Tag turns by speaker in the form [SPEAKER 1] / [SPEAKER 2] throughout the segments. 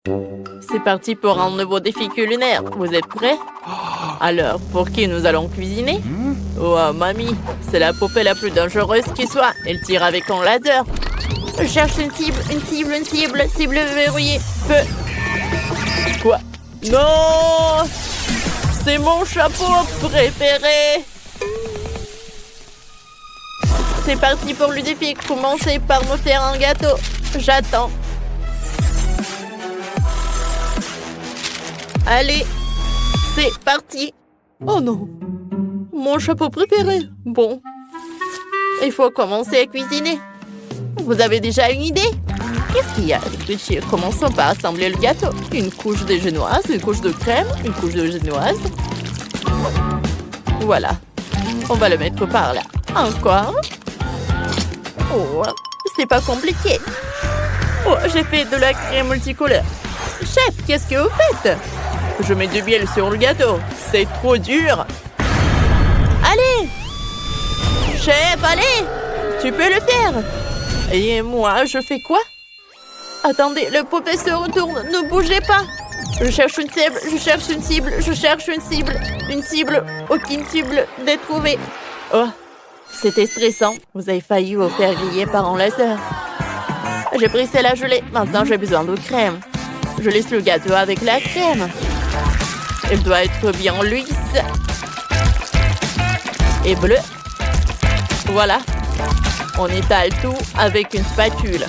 [SPEAKER 1] C'est parti pour un nouveau défi culinaire. Vous êtes prêts? Alors, pour qui nous allons cuisiner? Oh, mamie, c'est la poupée la plus dangereuse qui soit. Elle tire avec un laser. Je cherche une cible verrouillée. Feu. Quoi? Non! C'est mon chapeau préféré! C'est parti pour le défi. Commencez par me faire un gâteau. J'attends. Allez, c'est parti. Oh non, mon chapeau préféré. Bon, il faut commencer à cuisiner. Vous avez déjà une idée? Qu'est-ce qu'il y a? Commençons par assembler le gâteau. Une couche de génoise, une couche de crème, une couche de génoise. Voilà, on va le mettre par là. Encore. Oh, c'est pas compliqué. Oh, j'ai fait de la crème multicolore. Chef, qu'est-ce que vous faites? Je mets du miel sur le gâteau. C'est trop dur. Allez! Chef, allez! Tu peux le faire. Et moi, je fais quoi? Attendez, le poupée se retourne. Ne bougez pas. Je cherche une cible, je cherche une cible, je cherche une cible. Une cible. Aucune cible n'est trouvée. Oh, c'était stressant. Vous avez failli vous faire griller par un laser. J'ai brisé la gelée. Maintenant, j'ai besoin de crème. Je laisse le gâteau avec la crème. Elle doit être bien lisse. Et bleue. Voilà. On étale tout avec une spatule.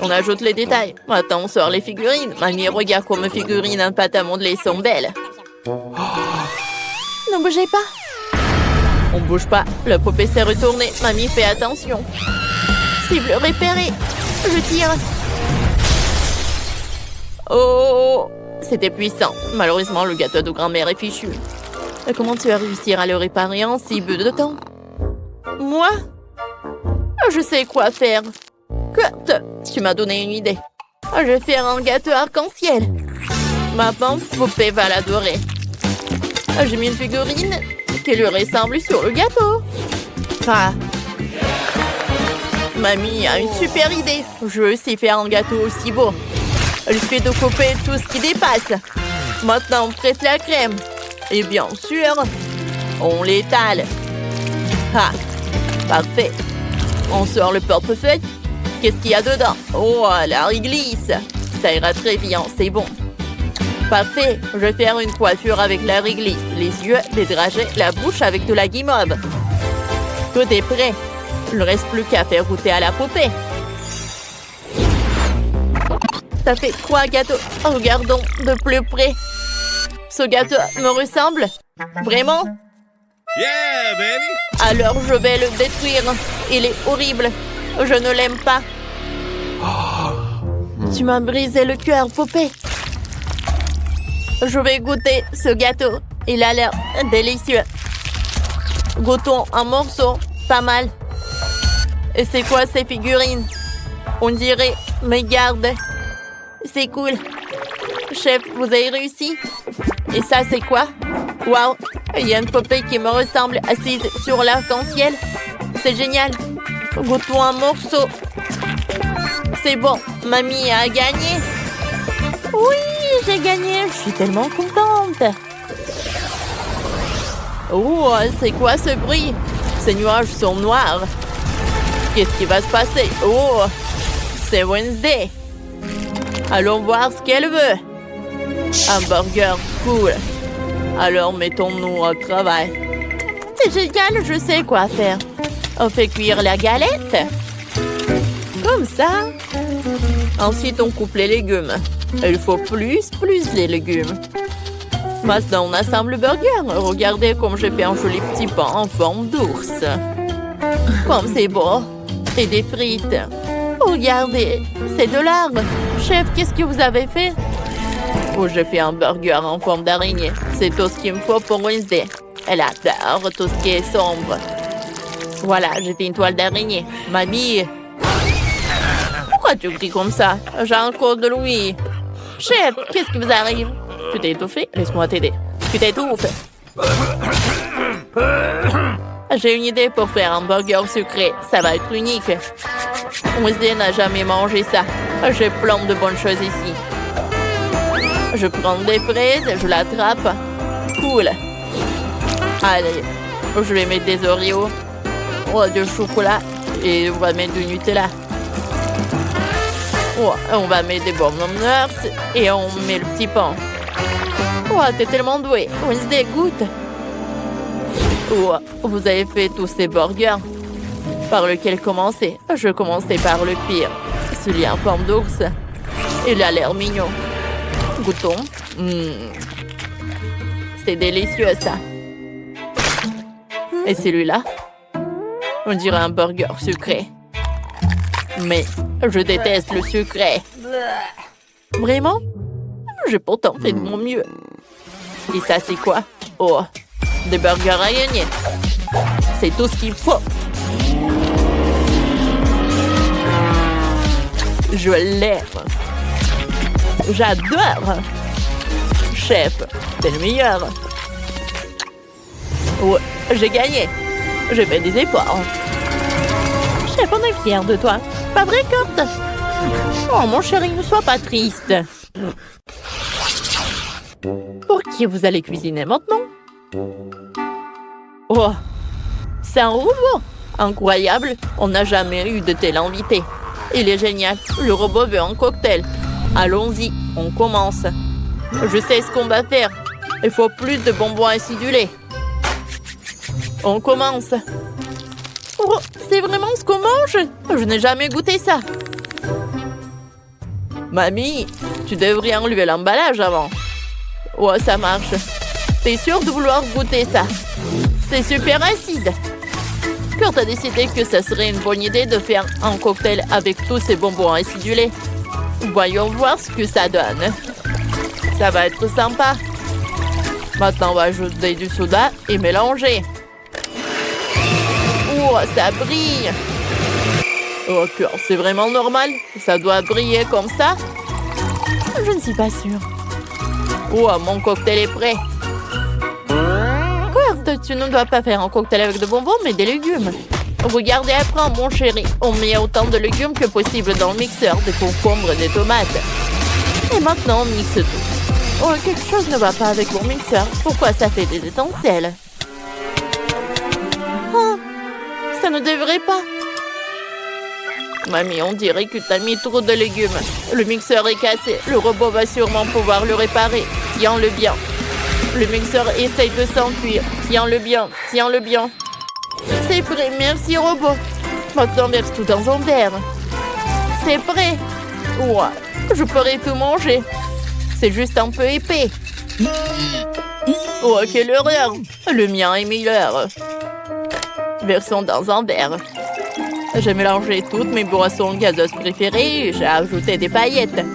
[SPEAKER 1] On ajoute les détails. Maintenant, on sort les figurines. Mamie, regarde comme mes figurines en pâte à modeler sont belles. Ne bougez pas. On bouge pas. Le poupée s'est retourné. Mamie, fais attention. Cible repérée. Je tire. Oh, c'était puissant. Malheureusement, le gâteau de grand-mère est fichu. Et comment tu vas réussir à le réparer en si peu de temps? Moi? Je sais quoi faire. Kurt, tu m'as donné une idée. Je vais faire un gâteau arc-en-ciel. Ma poupée va l'adorer. J'ai mis une figurine qui lui ressemble sur le gâteau. Ah. Mamie a une super idée. Je veux aussi faire un gâteau aussi beau. Il suffit de couper tout ce qui dépasse. Maintenant, on presse la crème. Et bien sûr, on l'étale. Ah, parfait. On sort le portefeuille. Qu'est-ce qu'il y a dedans? Oh, la réglisse. Ça ira très bien, c'est bon. Parfait. Je vais faire une coiffure avec la réglisse. Les yeux, les dragées, la bouche avec de la guimauve. Tout est prêt. Il ne reste plus qu'à faire goûter à la poupée. Ça fait 3 gâteaux. Regardons de plus près. Ce gâteau me ressemble? Vraiment?
[SPEAKER 2] Yeah, baby!
[SPEAKER 1] Alors je vais le détruire. Il est horrible. Je ne l'aime pas. Tu m'as brisé le cœur, poupée. Je vais goûter ce gâteau. Il a l'air délicieux. Goûtons un morceau. Pas mal. Et c'est quoi ces figurines? On dirait mes gardes. C'est cool. Chef, vous avez réussi? Et ça, c'est quoi? Waouh! Il y a une poupée qui me ressemble assise sur l'arc-en-ciel. C'est génial. Goûtons un morceau. C'est bon. Mamie a gagné. Oui, j'ai gagné. Je suis tellement contente. Oh, c'est quoi ce bruit? Ces nuages sont noirs. Qu'est-ce qui va se passer? Oh, c'est Wednesday. Allons voir ce qu'elle veut. Un burger, cool. Alors mettons-nous au travail. C'est génial, je sais quoi faire. On fait cuire la galette. Comme ça. Ensuite, on coupe les légumes. Il faut plus les légumes. Maintenant, on assemble le burger. Regardez comme j'ai fait un joli petit pain en forme d'ours. Comme c'est beau. Et des frites. Regardez, c'est de l'art. Chef, qu'est-ce que vous avez fait? Oh, j'ai fait un burger en forme d'araignée. C'est tout ce qu'il me faut pour Wednesday. Elle adore tout ce qui est sombre. Voilà, j'ai fait une toile d'araignée. Mamie, pourquoi tu cries comme ça? J'ai encore de l'ouïe. Chef, qu'est-ce qui vous arrive? Tu t'es étouffé? Laisse-moi t'aider. Tu t'étouffes. J'ai une idée pour faire un burger sucré. Ça va être unique. Wednesday n'a jamais mangé ça. J'ai plein de bonnes choses ici. Je prends des fraises, je l'attrape. Cool. Allez, je vais mettre des Oreos. Oh, du chocolat. Et on va mettre du Nutella. Oh, on va mettre des bonbons nuts. Et on met le petit pain. Oh, t'es tellement doué. Wednesday, goûte. Oh, vous avez fait tous ces burgers. Par lequel commencer? Je commençais par le pire. Celui en forme d'ours. Il a l'air mignon. Goûtons. C'est délicieux, ça. Et celui-là? On dirait un burger sucré. Mais je déteste le sucré. Vraiment? J'ai pourtant fait de mon mieux. Et ça, c'est quoi? Oh, des burgers à gagner. C'est tout ce qu'il faut. Je l'aime. J'adore. Chef, t'es le meilleur. Ouais, j'ai gagné. J'ai fait des efforts. Chef, on est fiers de toi. Pas vrai, Kurt? Oh, mon chéri, ne sois pas triste. Pour qui vous allez cuisiner maintenant? Oh, c'est un robot. Incroyable, on n'a jamais eu de tel invité. Il est génial, le robot veut un cocktail. Allons-y, on commence. Je sais ce qu'on va faire. Il faut plus de bonbons acidulés. On commence. Oh, c'est vraiment ce qu'on mange? Je n'ai jamais goûté ça. Mamie, tu devrais enlever l'emballage avant. Oh, ça marche. T'es sûre de vouloir goûter ça? C'est super acide. Kurt a décidé que ça serait une bonne idée de faire un cocktail avec tous ces bonbons acidulés. Voyons voir ce que ça donne. Ça va être sympa. Maintenant, on va ajouter du soda et mélanger. Oh, ça brille. Oh, Kurt, c'est vraiment normal? Ça doit briller comme ça? Je ne suis pas sûre. Oh, mon cocktail est prêt. Kurt, tu ne dois pas faire un cocktail avec de bonbons, mais des légumes. Regardez après, mon chéri. On met autant de légumes que possible dans le mixeur, des concombres, des tomates. Et maintenant, on mixe tout. Oh, quelque chose ne va pas avec mon mixeur. Pourquoi ça fait des étincelles? Oh, ça ne devrait pas. Mamie, on dirait que tu as mis trop de légumes. Le mixeur est cassé. Le robot va sûrement pouvoir le réparer. Tiens-le bien. Le mixeur essaye de s'enfuir. Tiens-le bien. Tiens-le bien. C'est prêt. Merci, robot. Maintenant, verse tout dans un verre. C'est prêt. Ouah, je pourrais tout manger. C'est juste un peu épais. Oh, quelle horreur. Le mien est meilleur. Versons dans un verre. J'ai mélangé toutes mes boissons gazeuses préférées et j'ai ajouté des paillettes.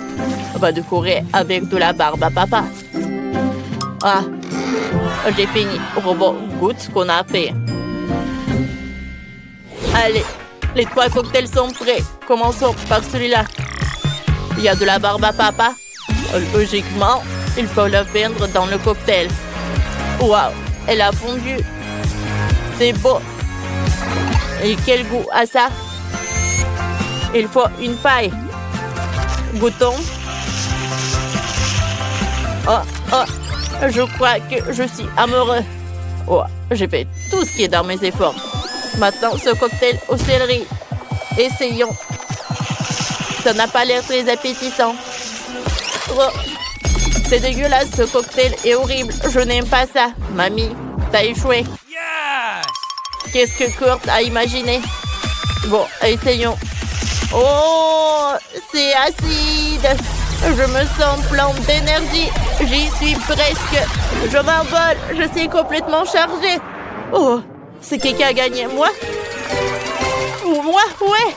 [SPEAKER 1] On va décorer avec de la barbe à papa. Ah, j'ai fini. Robot, goûte ce qu'on a fait. Allez, les 3 cocktails sont prêts. Commençons par celui-là. Il y a de la barbe à papa. Logiquement, il faut le fondre dans le cocktail. Waouh, elle a fondu. C'est beau. Et quel goût a ça? Il faut une paille. Goûtons. Oh, oh, je crois que je suis amoureux. Oh, j'ai fait tout ce qui est dans mes efforts. Maintenant, ce cocktail au céleri. Essayons. Ça n'a pas l'air très appétissant. Oh, c'est dégueulasse, ce cocktail est horrible. Je n'aime pas ça. Mamie, t'as échoué. Qu'est-ce que Kurt a imaginé? Bon, essayons. Oh, c'est acide. Je me sens plein d'énergie. J'y suis presque. Je m'envole. Je suis complètement chargée. Oh, c'est qui a gagné? Moi? Moi, ouais.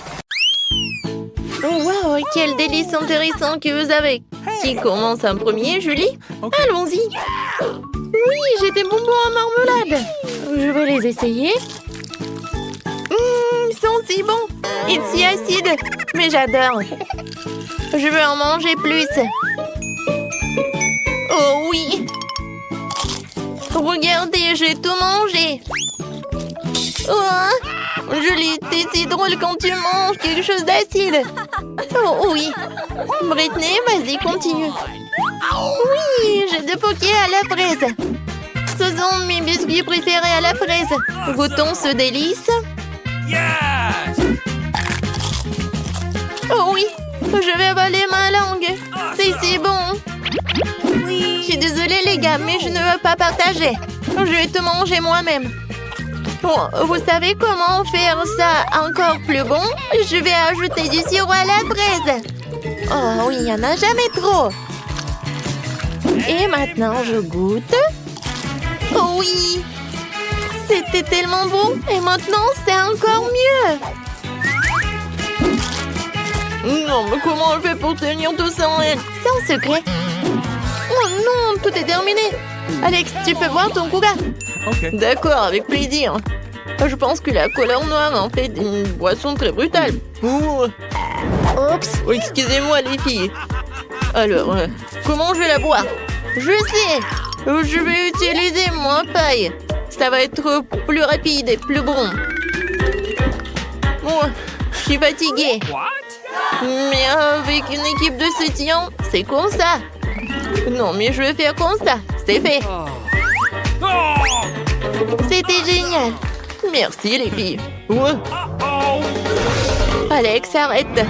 [SPEAKER 1] Oh, wow, quel délice intéressant que vous avez. Qui commence en premier, Julie? Okay. Allons-y. Oui, j'ai des bonbons à marmelade. Je vais les essayer. Ils sont si bons et si acides. Mais j'adore. Je veux en manger plus. Oh oui. Regardez, j'ai tout mangé. Oh, Julie, t'es si drôle quand tu manges quelque chose d'acide. Oh oui, Britney, vas-y, continue. Oui, j'ai 2 pokés à la fraise. Ce sont mes biscuits préférés à la fraise. Goûtons ce délice.
[SPEAKER 2] Yes!
[SPEAKER 1] Oh oui, je vais avaler ma langue. C'est si bon. Je suis désolée les gars, mais je ne veux pas partager. Je vais tout manger moi-même. Bon, vous savez comment faire ça encore plus bon? Je vais ajouter du sirop à la fraise. Oh oui, il n'y en a jamais trop. Et maintenant, je goûte. Oh oui! C'était tellement bon. Et maintenant, c'est encore mieux. Non, mais comment elle fait pour tenir tout ça en elle? C'est en secret. Oh non, tout est terminé. Alex, tu peux boire ton coca?
[SPEAKER 2] Ok.
[SPEAKER 1] D'accord, avec plaisir. Je pense que la couleur noire en fait une boisson très brutale. Ouh. Oups. Oh, excusez-moi les filles. Alors, comment je vais la boire? Je sais. Je vais utiliser mon paille. Ça va être plus rapide et plus bon. Bon, je suis fatiguée. Mais avec une équipe de soutien, c'est comme ça. Non, mais je vais faire comme ça. C'est fait. C'était génial. Merci les filles. Ouais. Alex, arrête.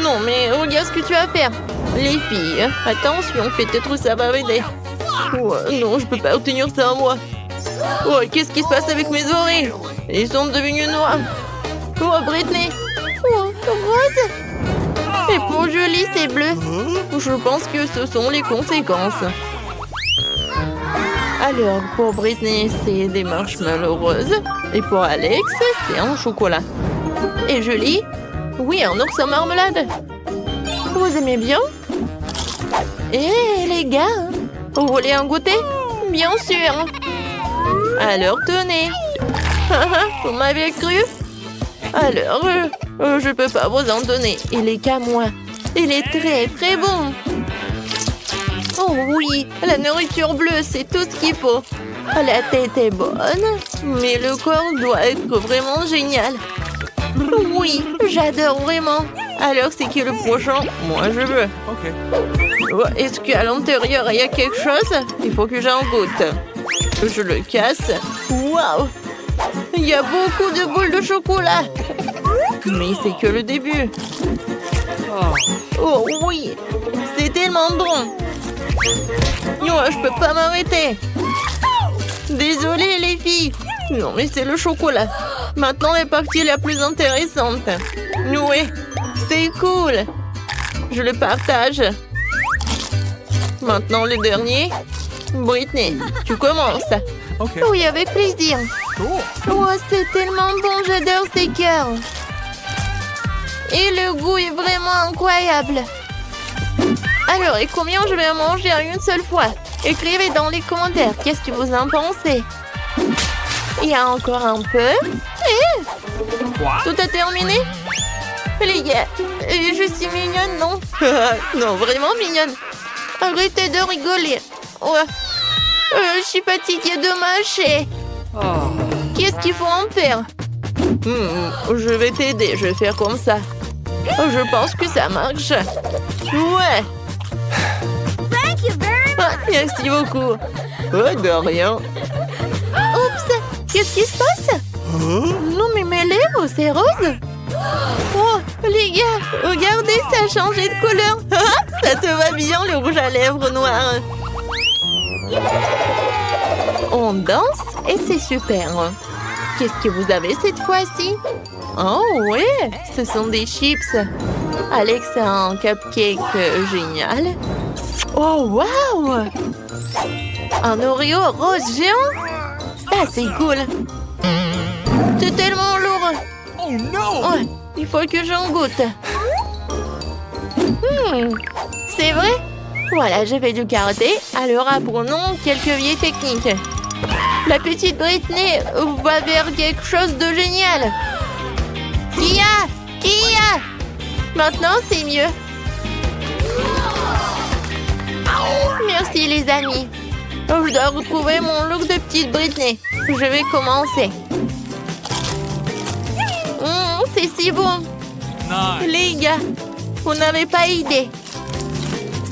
[SPEAKER 1] Non, mais regarde ce que tu vas faire. Les filles, attention, peut-être ça va m'aider. Ouais, non, je peux pas retenir ça à moi. Oh, qu'est-ce qui se passe avec mes oreilles? Ils sont devenus noirs. Oh, Britney. Oh, rose. Et pour Julie, c'est bleu. Je pense que ce sont les conséquences. Alors, pour Britney, c'est des marshmallows roses. Et pour Alex, c'est un chocolat. Et Julie? Oui, un ours en marmelade. Vous aimez bien? Eh, les gars, vous voulez un goûter? Bien sûr. Alors, tenez. Vous m'avez cru? Alors, je peux pas vous en donner. Il est qu'à moi. Il est très, très bon. Oh oui, la nourriture bleue, c'est tout ce qu'il faut. La tête est bonne, mais le corps doit être vraiment génial. Oui, j'adore vraiment. Alors, c'est qui le prochain? Moi, je veux.
[SPEAKER 2] Ok.
[SPEAKER 1] Est-ce qu'à l'intérieur, il y a quelque chose? Il faut que j'en goûte. Je le casse. Waouh! Il y a beaucoup de boules de chocolat. Mais c'est que le début. Oh oui, c'est tellement bon. Non, je peux pas m'arrêter. Désolée les filles. Non, mais c'est le chocolat. Maintenant, la partie la plus intéressante. Oui, c'est cool. Je le partage. Maintenant, le dernier. Britney, tu commences.
[SPEAKER 2] Ok.
[SPEAKER 1] Oui, avec plaisir. Oh, c'est tellement bon, j'adore ces cœurs. Et le goût est vraiment incroyable. Alors, et combien je vais en manger en une seule fois? Écrivez dans les commentaires, qu'est-ce que vous en pensez? Il y a encore un peu. Tout a terminé? Les gars, je suis mignonne, non? Non, vraiment mignonne. Arrêtez de rigoler. Ouais. Je suis fatiguée de mâcher. Qu'est-ce qu'il faut en faire? Je vais t'aider, je vais faire comme ça. Je pense que ça marche. Ouais. Merci beaucoup. Oh, de rien. Oups, qu'est-ce qui se passe? Non, mais mes lèvres, c'est rose. Oh, les gars, regardez, ça a changé de couleur. Ça te va bien, le rouge à lèvres noir. On danse et c'est super. Qu'est-ce que vous avez cette fois-ci? Oh ouais, ce sont des chips. Alex a un cupcake génial. Oh wow! Un Oreo rose géant? Ça c'est cool. C'est tellement lourd.
[SPEAKER 2] Oh non!
[SPEAKER 1] Ouais, il faut que j'en goûte. C'est vrai? Voilà, j'ai fait du karaté, alors apprenons quelques vieilles techniques. La petite Britney va vers quelque chose de génial. Kia! Maintenant, c'est mieux. Merci, les amis. Je dois retrouver mon look de petite Britney. Je vais commencer. C'est si bon.
[SPEAKER 2] Nice.
[SPEAKER 1] Les gars, vous n'avez pas idée.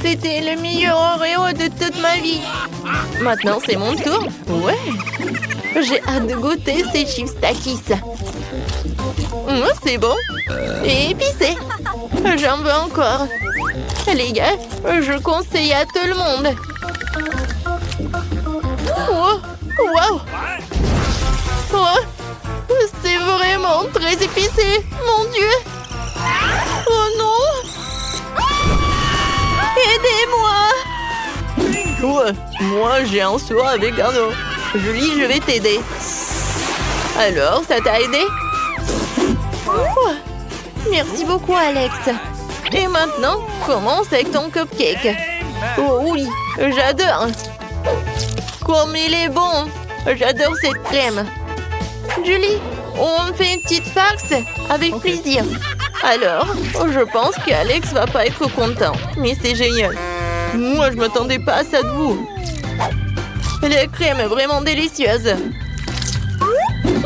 [SPEAKER 1] C'était le meilleur Oreo de toute ma vie. Maintenant, c'est mon tour. Ouais. J'ai hâte de goûter ces chips Takis. C'est bon. Et épicé. J'en veux encore. Les gars, je conseille à tout le monde. Oh, wow. Oh, c'est vraiment très épicé. Mon Dieu. Oh non. Aidez-moi. Ouais, moi, j'ai un soir avec Arnaud. Julie, je vais t'aider. Alors, ça t'a aidé? Oh, merci beaucoup, Alex. Et maintenant, commence avec ton cupcake. Oh oui, j'adore. Comme il est bon. J'adore cette crème. Julie, on fait une petite farce avec plaisir. Alors, je pense qu'Alex va pas être content. Mais c'est génial. Moi, je m'attendais pas à ça de vous. La crème est vraiment délicieuse.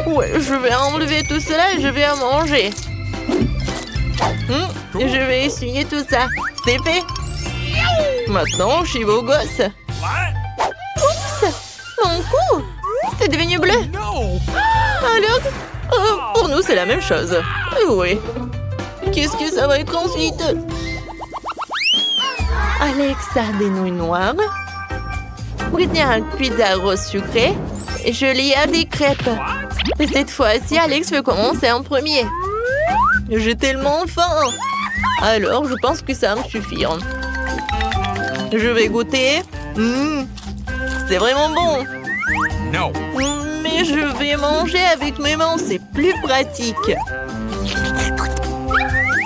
[SPEAKER 1] Ouais, je vais enlever tout cela et je vais en manger. Je vais essuyer tout ça. C'est fait. Maintenant, je suis beau gosse. Oups! Mon cou! C'est devenu bleu. Alors, pour nous, c'est la même chose. Oui. Qu'est-ce que ça va être ensuite? Alex a des nouilles noires. Britney a une pizza rose sucrée. Et Julie a des crêpes. Et cette fois-ci, Alex veut commencer en premier. J'ai tellement faim. Alors, je pense que ça va me suffire. Je vais goûter. C'est vraiment bon.
[SPEAKER 2] No.
[SPEAKER 1] Mais je vais manger avec mes mains, c'est plus pratique.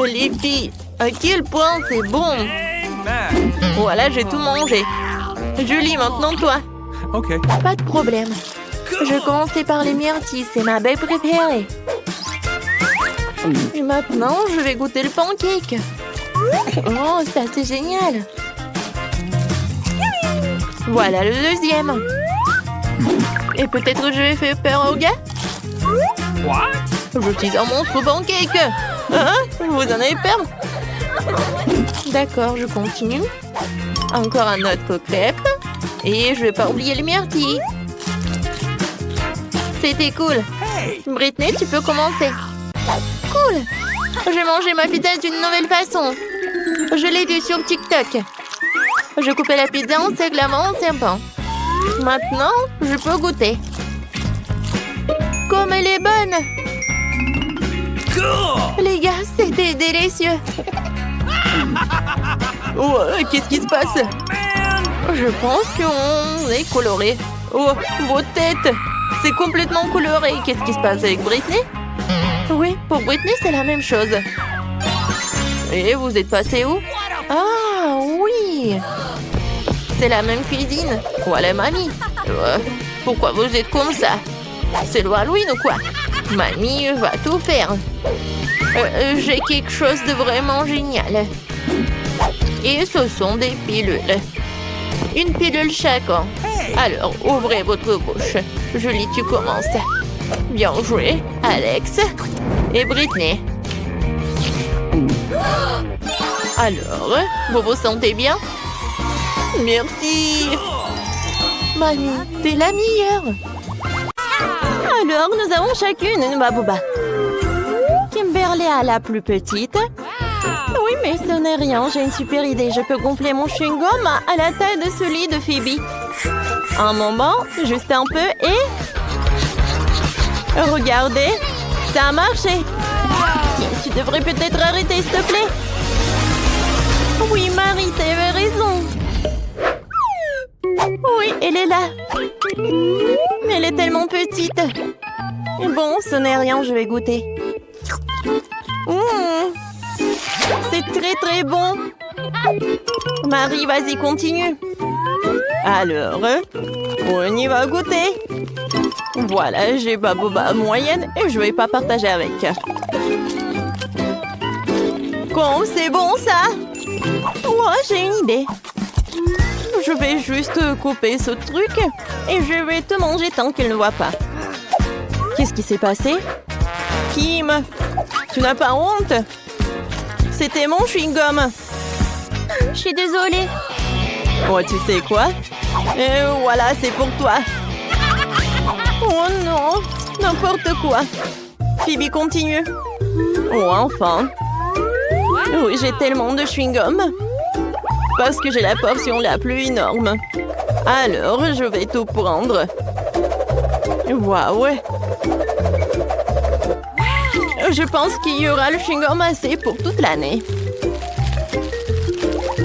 [SPEAKER 1] Les filles, à quel point c'est bon. Voilà, j'ai tout mangé. Julie, maintenant toi.
[SPEAKER 2] Ok.
[SPEAKER 1] Pas de problème. Je commençais par les myrtilles, c'est ma baie préférée. Et maintenant, je vais goûter le pancake. Oh, ça c'est génial. Voilà le deuxième. Et peut-être que je vais faire peur aux gars. Je suis un monstre pancake. Hein? Vous en avez peur? D'accord, je continue. Encore un autre crêpe. Et je vais pas oublier les myrtilles. C'était cool. Britney, tu peux commencer. Cool. J'ai mangé ma pizza d'une nouvelle façon. Je l'ai vue sur TikTok. Je coupais la pizza en seglements en serpent. Maintenant, je peux goûter. Comme elle est bonne. Les gars, c'était délicieux. Oh, qu'est-ce qui se passe? Je pense qu'on est coloré. Oh, vos têtes. C'est complètement coloré. Qu'est-ce qui se passe avec Britney? Oui, pour Britney, c'est la même chose. Et vous êtes passé où? Ah, oui. C'est la même cuisine. Voilà, mamie. Pourquoi vous êtes comme ça? C'est l'Halloween ou quoi? Mamie va tout faire. J'ai quelque chose de vraiment génial. Et ce sont des pilules. Une pilule chacun. Alors, ouvrez votre bouche. Julie, tu commences. Bien joué, Alex et Britney. Alors, vous vous sentez bien? Merci. Mamie, t'es la meilleure. Alors, nous avons chacune une babouba. Kimberly a la plus petite. Oui, mais ce n'est rien, j'ai une super idée. Je peux gonfler mon chewing-gum à la taille de celui de Phoebe. Un moment, juste un peu et... Regardez, ça a marché. Tu devrais peut-être arrêter, s'il te plaît. Oui, Marie, t'avais raison. Oui, elle est là. Mais elle est tellement petite. Bon, ce n'est rien, je vais goûter. C'est très très bon. Marie, vas-y, continue. Alors, on y va goûter. Voilà, j'ai ma boba moyenne et je vais pas partager avec. Comme c'est bon ça. Ouais, j'ai une idée. Je vais juste couper ce truc et je vais te manger tant qu'il ne voit pas. Qu'est-ce qui s'est passé? Kim, tu n'as pas honte? C'était mon chewing-gum. Je suis désolée. Oh, tu sais quoi? Et voilà, c'est pour toi. Oh non, n'importe quoi. Phoebe, continue. Oh, enfin. Oui, j'ai tellement de chewing-gum. Parce que j'ai la portion la plus énorme. Alors, je vais tout prendre. Waouh! Je pense qu'il y aura le chewing-gum assez pour toute l'année.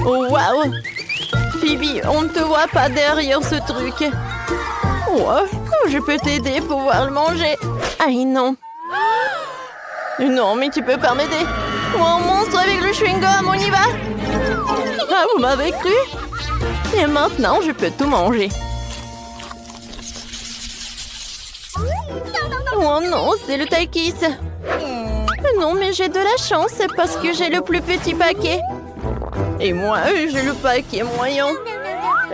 [SPEAKER 1] Oh, waouh! Phoebe, on ne te voit pas derrière ce truc. Oh, je peux t'aider pour pouvoir le manger. Aïe, non. Non, mais tu peux pas m'aider. Oh, un monstre avec le chewing-gum, on y va? Ah, vous m'avez cru? Et maintenant, je peux tout manger. Oh non, c'est le Takis. Non, mais j'ai de la chance parce que j'ai le plus petit paquet. Et moi, j'ai le paquet moyen.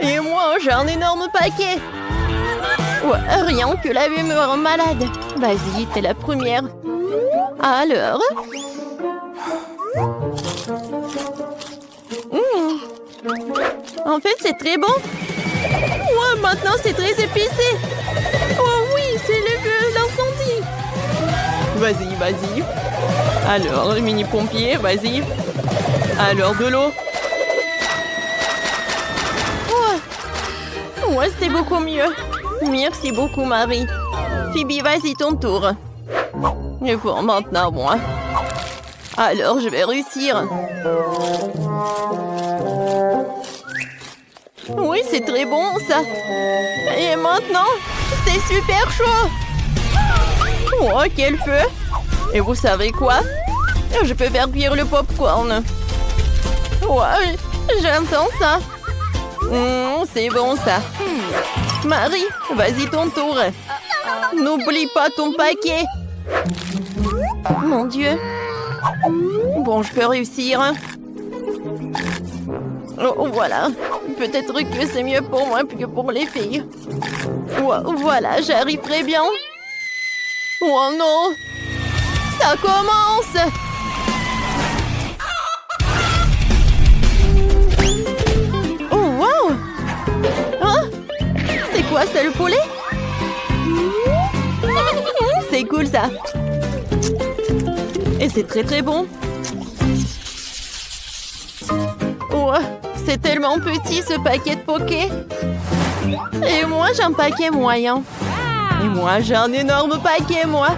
[SPEAKER 1] Et moi, j'ai un énorme paquet. Ouais, rien que la vue me rend malade. Vas-y, t'es la première. Alors? En fait, c'est très bon. Ouais, maintenant, c'est très épicé. Oh oui, c'est l'incendie. Vas-y, vas-y. Alors, le mini-pompier, vas-y. Alors, de l'eau. Ouais, c'est beaucoup mieux. Merci beaucoup, Marie. Phoebe, vas-y, ton tour. Et pour maintenant, moi. Alors, je vais réussir. Oui, c'est très bon, ça. Et maintenant, c'est super chaud. Oh, quel feu. Et vous savez quoi? Je peux faire cuire le popcorn. Ouais, j'entends ça. C'est bon, ça. Marie, vas-y, ton tour. N'oublie pas ton paquet. Mon Dieu. Bon, je peux réussir. Oh, voilà. Peut-être que c'est mieux pour moi que pour les filles. Voilà, j'arrive très bien. Oh non! Ça commence! Oh, wow! Hein? C'est quoi, c'est le poulet? C'est cool, ça. Et c'est très très bon. Oh, c'est tellement petit, ce paquet de poké. Et moi, j'ai un paquet moyen. Et moi, j'ai un énorme paquet, moi.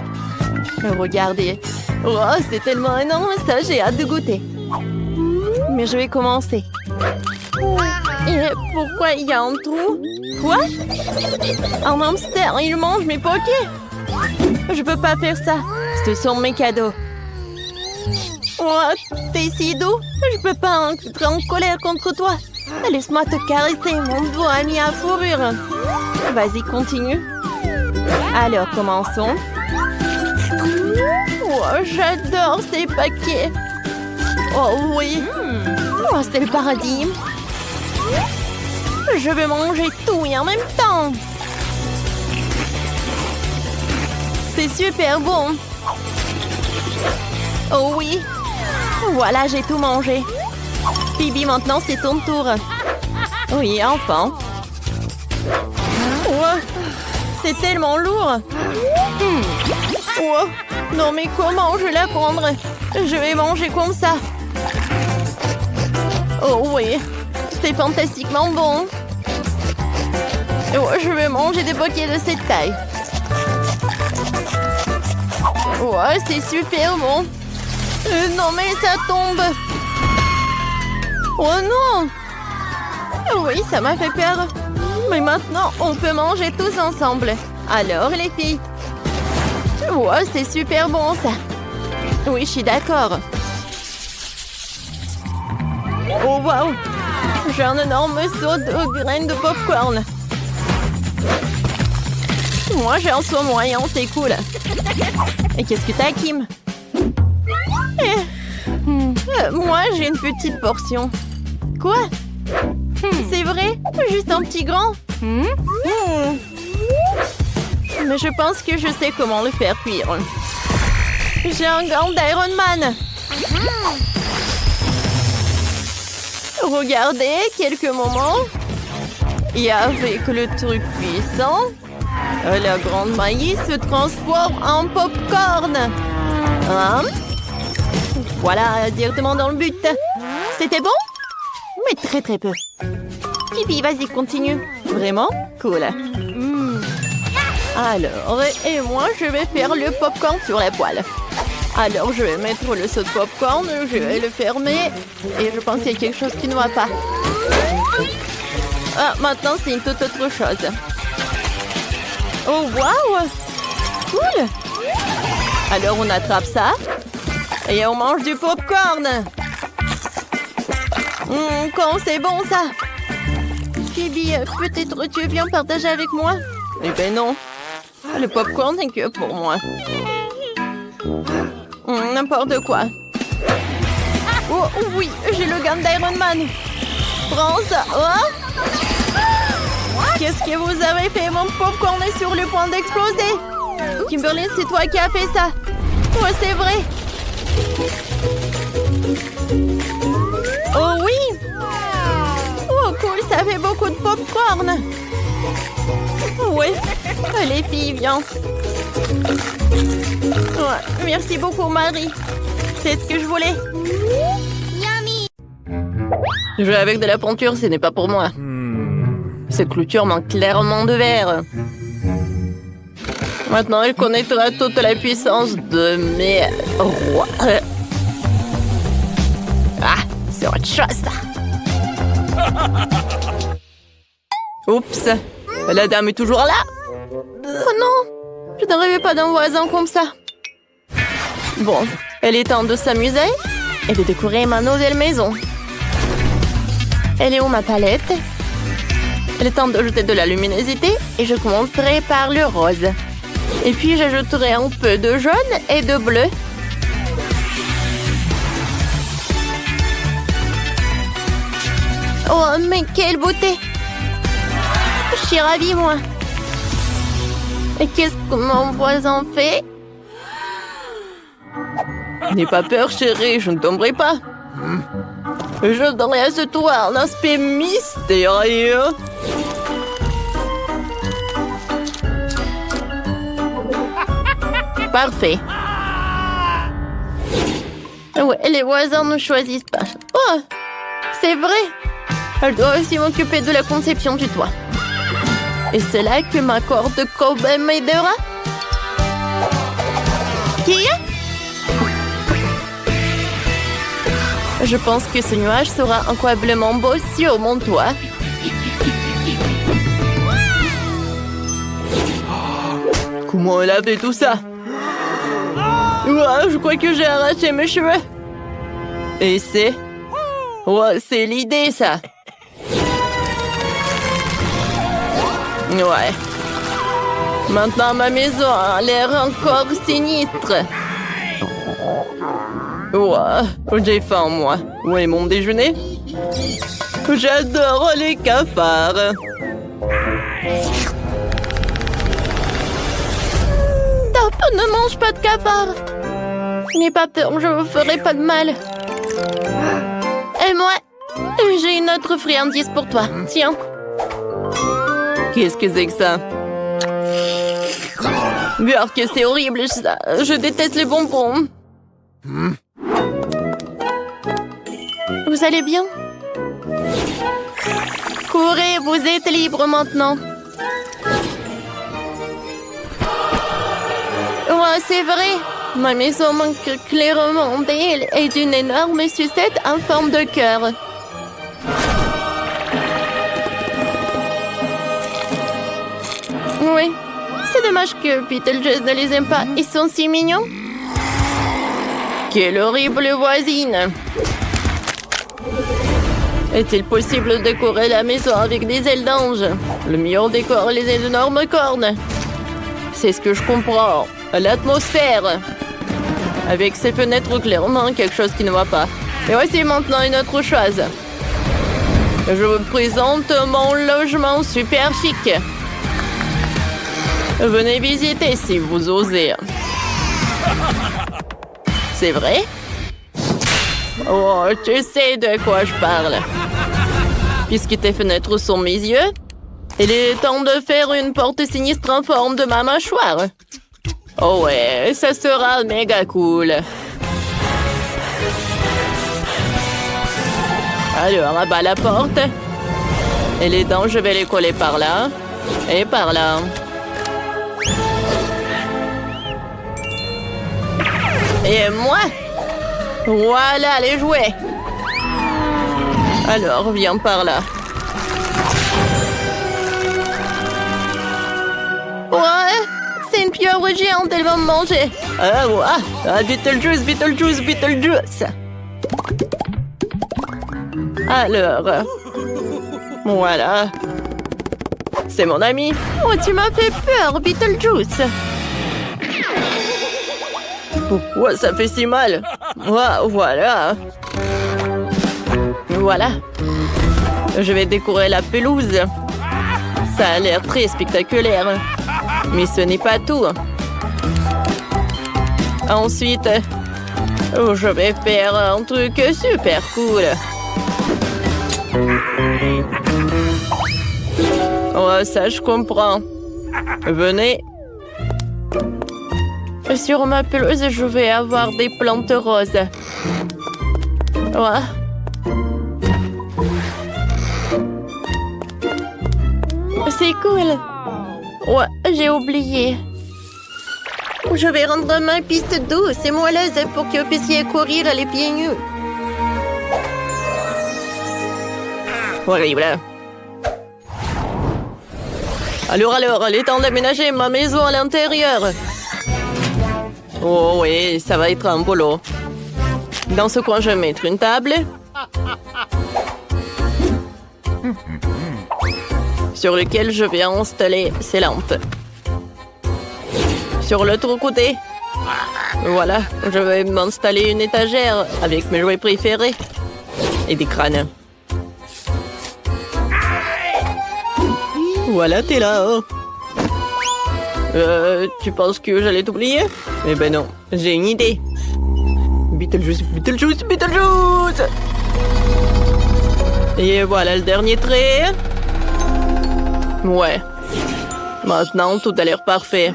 [SPEAKER 1] Regardez. Oh, c'est tellement énorme, ça, j'ai hâte de goûter. Mais je vais commencer. Et pourquoi il y a un trou? Quoi? Un hamster, il mange mes pokés. Je peux pas faire ça. Ce sont mes cadeaux. Oh, t'es si doux. Je peux pas être en colère contre toi. Laisse-moi te caresser, mon beau ami à fourrure. Vas-y, continue. Alors, commençons. Oh, j'adore ces paquets. Oh oui. Oh, c'est le paradis. Je vais manger tout et en même temps. C'est super bon. Oh oui. Voilà, j'ai tout mangé. Phoebe, maintenant, c'est ton tour. Oui, enfin. Oh, c'est tellement lourd. Oh, non, mais comment je vais la prendre? Je vais manger comme ça. Oh oui, c'est fantastiquement bon. Oh, je vais manger des paquets de cette taille. Oh, c'est super bon. Non, mais ça tombe. Oh non! Oui, ça m'a fait peur. Mais maintenant, on peut manger tous ensemble. Alors, les filles? Oh, c'est super bon, ça. Oui, je suis d'accord. Oh, waouh! J'ai un énorme seau de graines de popcorn. Moi, j'ai un seau moyen, c'est cool. Et qu'est-ce que t'as, Kim? Moi, j'ai une petite portion. Quoi? C'est vrai? Juste un petit grand? Mais je pense que je sais comment le faire cuire. J'ai un gant d'Iron Man. Regardez, quelques moments. Et avec le truc puissant, la grande maïs se transforme en popcorn. Hein? Voilà, directement dans le but. C'était bon? Mais très très peu. Pipi, vas-y, continue. Vraiment? Cool. Alors, et moi, je vais faire le popcorn sur la poêle. Alors, je vais mettre le seau de popcorn, je vais le fermer. Et je pense qu'il y a quelque chose qui ne va pas. Ah, maintenant, c'est une toute autre chose. Oh, waouh! Cool! Alors, on attrape ça. Et on mange du popcorn. Quand c'est bon, ça. Phoebe, peut-être tu viens partager avec moi? Eh ben non. Le popcorn n'est que pour moi. N'importe quoi. Oh oui, j'ai le gun d'Iron Man. Prends ça. Oh. Qu'est-ce que vous avez fait? Mon popcorn est sur le point d'exploser. Kimberly, c'est toi qui as fait ça. Oh, c'est vrai. Oh oui. Oh cool, ça fait beaucoup de popcorn. Ouais, les filles, viens. Ouais, merci beaucoup, Marie. C'est ce que je voulais. Yummy. Jouer avec de la peinture, ce n'est pas pour moi. Cette clôture manque clairement de verre. Maintenant, elle connaîtra toute la puissance de mes rois. Ah, c'est autre chose, ça. Oups, la dame est toujours là. Oh non, je ne rêvais pas d'un voisin comme ça. Bon, elle est temps de s'amuser et de décorer ma nouvelle maison. Elle est où ma palette? Il est temps d'ajouter de la luminosité et je commencerai par le rose. Et puis j'ajouterai un peu de jaune et de bleu. Oh, mais quelle beauté! Je suis ravie, moi. Et qu'est-ce que mon voisin fait? N'aie pas peur, chérie, je ne tomberai pas. Je donnerai à ce toit un aspect mystérieux. Parfait. Ouais, les voisins ne choisissent pas. Oh, c'est vrai. Elle doit aussi m'occuper de la conception du toit. Et c'est là que ma corde Kobe m'aidera. Qui? Je pense que ce nuage sera incroyablement beau sur mon toit. Comment elle a fait tout ça? Ouah, je crois que j'ai arraché mes cheveux. Et c'est... Ouais, c'est l'idée, ça. Ouais. Maintenant, ma maison a l'air encore sinistre. Ouais, j'ai faim, moi. Où est mon déjeuner? J'adore les cafards. Top, ne mange pas de cafards. N'aie pas peur, je vous ferai pas de mal. Et moi, j'ai une autre friandise pour toi. Tiens. Qu'est-ce que c'est que ça? Bien que c'est horrible, ça. Je déteste les bonbons. Vous allez bien? Courez, vous êtes libre maintenant. Ouais, c'est vrai. Ma maison manque clairement d'elle et d'une énorme sucette en forme de cœur. Oui, c'est dommage que Beetlejuice ne les aime pas. Ils sont si mignons. Quelle horrible voisine! Est-il possible de décorer la maison avec des ailes d'ange? Le meilleur décor, les énormes cornes. C'est ce que je comprends. L'atmosphère. Avec ces fenêtres, clairement, quelque chose qui ne va pas. Et voici maintenant une autre chose. Je vous présente mon logement super chic. Venez visiter si vous osez. C'est vrai? Oh, tu sais de quoi je parle. Puisque tes fenêtres sont mes yeux, il est temps de faire une porte sinistre en forme de ma mâchoire. Oh ouais, ça sera méga cool. Alors, abat la porte. Et les dents, je vais les coller par là et par là. Et moi, voilà les jouets. Alors, viens par là. Ouais, c'est une pieuvre géante, elle va me manger. Ah, ouais. Ah, Beetlejuice, Beetlejuice, Beetlejuice. Alors, voilà. C'est mon ami. Oh, tu m'as fait peur, Beetlejuice. Pourquoi ça fait si mal? Voilà. Voilà. Je vais décorer la pelouse. Ça a l'air très spectaculaire. Mais ce n'est pas tout. Ensuite, je vais faire un truc super cool. Oh, ça, je comprends. Venez. Sur ma pelouse, je vais avoir des plantes roses. Ouais. C'est cool. Ouais, j'ai oublié. Je vais rendre ma piste douce et moelleuse pour que vous puissiez courir les pieds nus. Horrible. Alors, il est temps d'aménager ma maison à l'intérieur. Oh oui, ça va être un boulot. Dans ce coin, je vais mettre une table. Sur lequel je vais installer ces lampes. Sur l'autre côté, voilà, je vais m'installer une étagère avec mes jouets préférés et des crânes. Voilà, t'es là. Oh. Tu penses que j'allais t'oublier? Eh ben non, j'ai une idée. Beetlejuice, Beetlejuice, Beetlejuice! Et voilà le dernier trait. Ouais. Maintenant, tout a l'air parfait.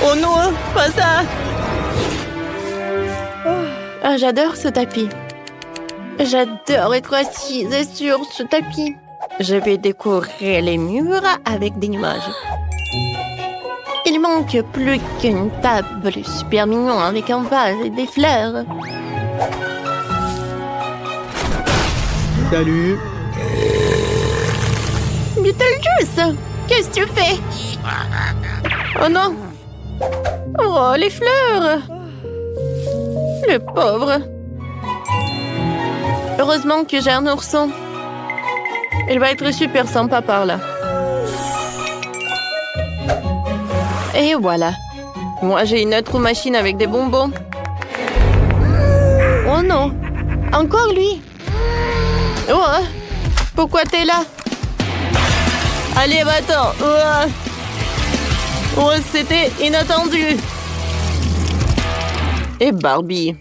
[SPEAKER 1] Oh non, pas ça! Ah, j'adore ce tapis. J'adore être assise sur ce tapis. Je vais décorer les murs avec des nuages. Il manque plus qu'une table super mignon avec un vase et des fleurs.
[SPEAKER 2] Salut.
[SPEAKER 1] Beetlejuice, qu'est-ce que tu fais? Oh non! Oh, les fleurs! Le pauvre! Heureusement que j'ai un ourson. Il va être super sympa par là. Et voilà. Moi, j'ai une autre machine avec des bonbons. Oh non! Encore lui! Oh! Pourquoi t'es là? Allez, va-t'en! Oh, c'était inattendu! Et Barbie.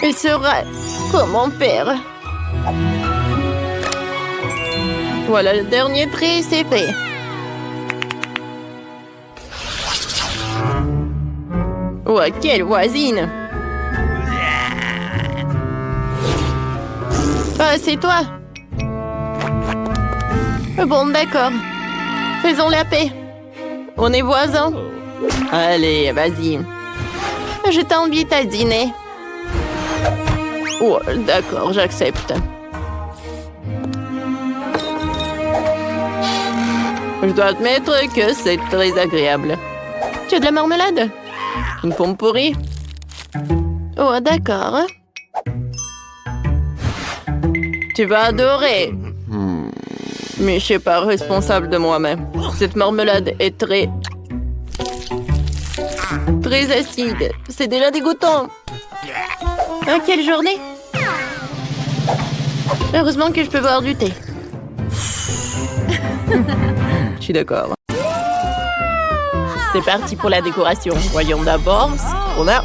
[SPEAKER 1] Il sera comme mon père. Voilà, le dernier trait, c'est fait. Oh, quelle voisine! Ah, c'est toi? Bon, d'accord. Faisons la paix. On est voisins. Allez, vas-y. Je t'invite à dîner. Oh, d'accord, j'accepte. Je dois admettre que c'est très agréable. Tu as de la marmelade? Une pomme pourrie? Oh, d'accord. Tu vas adorer. Mais je suis pas responsable de moi-même. Cette marmelade est très acide. C'est déjà dégoûtant. Ah, quelle journée! Heureusement que je peux boire du thé. Je suis d'accord. C'est parti pour la décoration. Voyons d'abord ce qu'on a.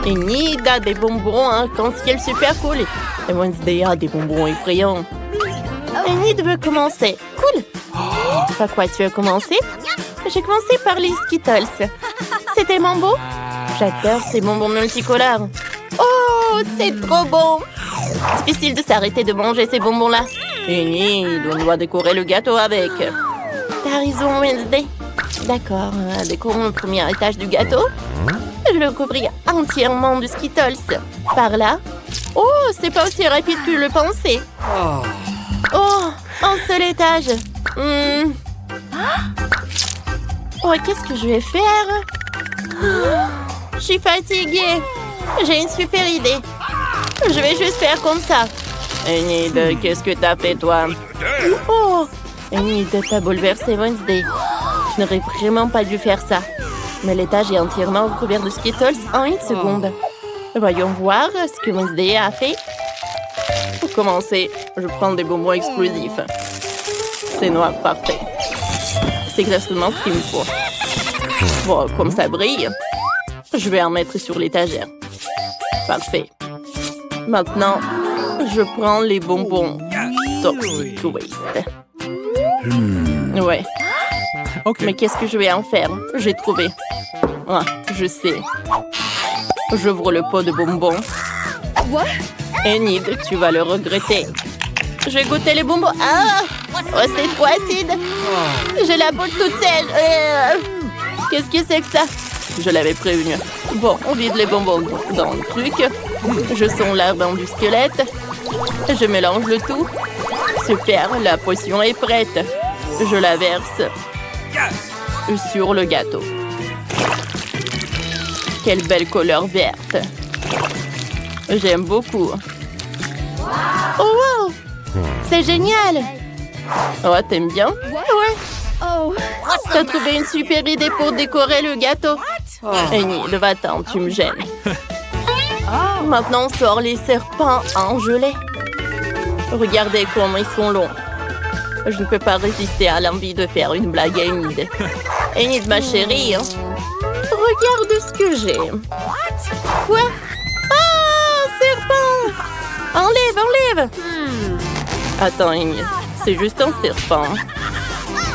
[SPEAKER 1] Enid a des bonbons arc-en-ciel super cool. Et Wednesday a des bonbons effrayants. Enid veut commencer. Cool. Par quoi tu veux commencer? J'ai commencé par les Skittles. C'est tellement beau. J'adore ces bonbons multicolores. Oh, c'est trop bon. Difficile de s'arrêter de manger ces bonbons-là. Enid, on doit décorer le gâteau avec. T'as raison, Wednesday. D'accord, décorons le premier étage du gâteau. Je le couvrir entièrement de Skittles. Par là. Oh, c'est pas aussi rapide que je le pensais. Oh, un seul étage. Oh, qu'est-ce que je vais faire? Je suis fatiguée. J'ai une super idée. Je vais juste faire comme ça. Enid, qu'est-ce que t'as fait, toi? Oh, Enid, t'as bouleversé Wednesday. Je n'aurais vraiment pas dû faire ça. Mais l'étage est entièrement recouvert de Skittles en une seconde. Voyons voir ce que Wednesday a fait. Pour commencer, je prends des bonbons explosifs. C'est noir, parfait. C'est exactement ce qu'il me faut. Bon, comme ça brille, je vais en mettre sur l'étagère. Parfait. Maintenant, je prends les bonbons Toxic Waste. Ouais.
[SPEAKER 2] Okay.
[SPEAKER 1] Mais qu'est-ce que je vais en faire? J'ai trouvé. Ah, je sais. J'ouvre le pot de bonbons. Enid, tu vas le regretter. Je vais goûter les bonbons. Ah! Oh, c'est trop acide. J'ai la boule toute sèche. Qu'est-ce que c'est que ça? Je l'avais prévenu. Bon, on vide les bonbons dans le truc. Je sens l'ardent du squelette. Je mélange le tout. Super, la potion est prête. Je la verse sur le gâteau. Quelle belle couleur verte. J'aime beaucoup. Oh wow! C'est génial! Oh, t'aimes bien? Ouais. Oh. T'as trouvé une super idée pour décorer le gâteau. Enid, va-t'en, tu me gênes. Maintenant, on sort les serpents en gelée. Regardez comment ils sont longs. Je ne peux pas résister à l'envie de faire une blague à Enid. Enid, ma chérie, regarde ce que j'ai. Quoi? Ah, serpent! Enlève! Attends, Enid, c'est juste un serpent.